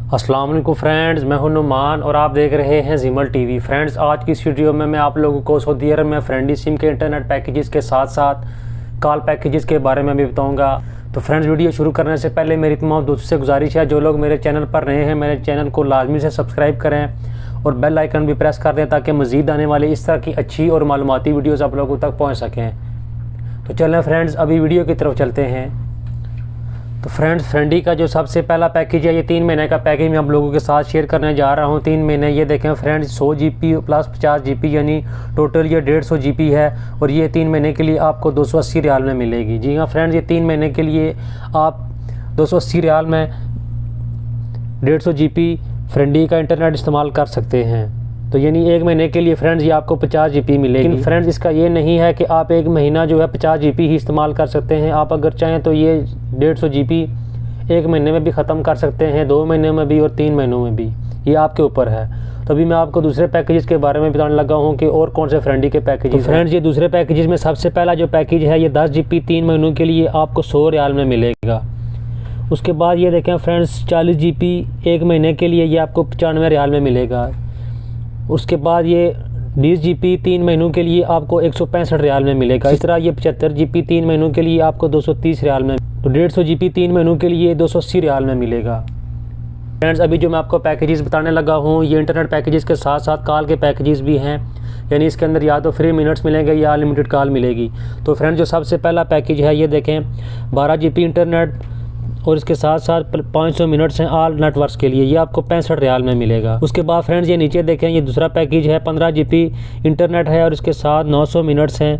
अस्सलाम वालेकुम फ्रेंड्स, मैं हूं नुमान और आप देख रहे हैं जिमल टीवी। फ्रेंड्स, आज की इस वीडियो में मैं आप लोगों को सऊदी अरब में फ्रेंडली सिम के इंटरनेट पैकेजेस के साथ साथ कॉल पैकेजेस के बारे में भी बताऊंगा। तो फ्रेंड्स, वीडियो शुरू करने से पहले मेरी तमाम दोस्तों से गुजारिश है, जो लोग मेरे चैनल पर नए हैं मेरे चैनल को लाजमी से सब्सक्राइब करें और बेल आइकन भी प्रेस कर दें ताकि मज़ीद आने वाली इस तरह की अच्छी और मालूमाती वीडियोज़ आप लोगों तक पहुँच सकें। तो चलें फ्रेंड्स, अभी वीडियो की तरफ चलते हैं। तो फ्रेंड्स, फ्रेंडी का जो सबसे पहला पैकेज है, ये 3 महीने का पैकेज मैं आप लोगों के साथ शेयर करने जा रहा हूँ। 3 महीने, ये देखें फ्रेंड्स, 100 GB प्लस 50 GB यानी टोटल ये 150 GB है और ये 3 महीने के लिए आपको 280 रियाल में मिलेगी। जी हाँ फ्रेंड्स, ये 3 महीने के लिए आप 280 रियाल में 150 GB फ्रेंडी का इंटरनेट इस्तेमाल कर सकते हैं। तो यानी 1 महीने के लिए फ्रेंड्स ये आपको 50 GB मिलेगी। लेकिन फ्रेंड्स, इसका ये नहीं है कि आप 1 महीना जो है 50 GB ही इस्तेमाल कर सकते हैं। आप अगर चाहें तो ये 150 GB 1 महीने में भी ख़त्म कर सकते हैं, 2 महीने में भी और 3 महीनों में भी, ये आपके ऊपर है। तो अभी मैं आपको दूसरे पैकेजेस के बारे में बताने लगा हूँ कि और कौन से फ्रेंडी के पैकेजेस। तो फ्रेंड्स, ये दूसरे पैकेजेस में सबसे पहला जो पैकेज है, ये 10 GB 3 महीनों के लिए आपको 100 रियाल में मिलेगा। उसके बाद ये देखें फ्रेंड्स, 40 GB 1 महीने के लिए ये आपको 95 रियाल में मिलेगा। उसके बाद ये 20 GB 3 महीनों के लिए आपको 165 रियाल में मिलेगा। इस तरह ये 75 GB 3 महीनों के लिए आपको 230 रियाल में, तो 150 GB 3 महीनों के लिए 280 रियाल में मिलेगा। फ्रेंड्स, अभी जो मैं आपको पैकेजेस बताने लगा हूँ, ये इंटरनेट पैकेजेस के साथ साथ कॉल के पैकेजेस भी हैं, यानी इसके अंदर या तो फ्री मिनट्स मिलेंगे या अनलिमिटेड कॉल मिलेगी। तो फ्रेंड्स, जो सबसे पहला पैकेज है, ये देखें 12 GB इंटरनेट और इसके साथ साथ 500 मिनट्स हैं ऑल नेटवर्क्स के लिए, ये आपको 65 रियाल में मिलेगा। उसके बाद फ्रेंड्स, ये नीचे देखें, ये दूसरा पैकेज है, 15 GB इंटरनेट है और इसके साथ 900 मिनट्स हैं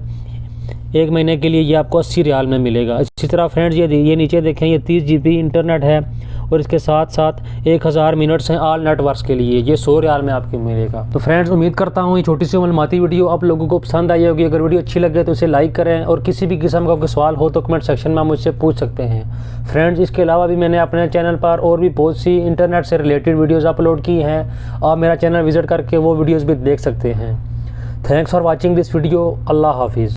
1 महीने के लिए, ये आपको 80 रियाल में मिलेगा। इसी तरह फ्रेंड्स, ये नीचे देखें, ये 30 GB इंटरनेट है और इसके साथ साथ 1000 मिनट्स हैं ऑल नेटवर्क्स के लिए, ये 100 रियाल में आपको मिलेगा। तो फ्रेंड्स, उम्मीद करता हूँ ये छोटी सी मालूमाती वीडियो आप लोगों को पसंद आई होगी। अगर वीडियो अच्छी लगे तो इसे लाइक करें और किसी भी किस्म का कोई सवाल हो तो कमेंट सेक्शन में आप मुझसे पूछ सकते हैं। फ्रेंड्स, इसके अलावा भी मैंने अपने चैनल पर और भी बहुत सी इंटरनेट से रिलेटेड वीडियोज़ अपलोड की हैं, आप मेरा चैनल विज़िट करके वो वीडियोज़ भी देख सकते हैं। Thanks for watching this video. अल्लाह हाफिज़।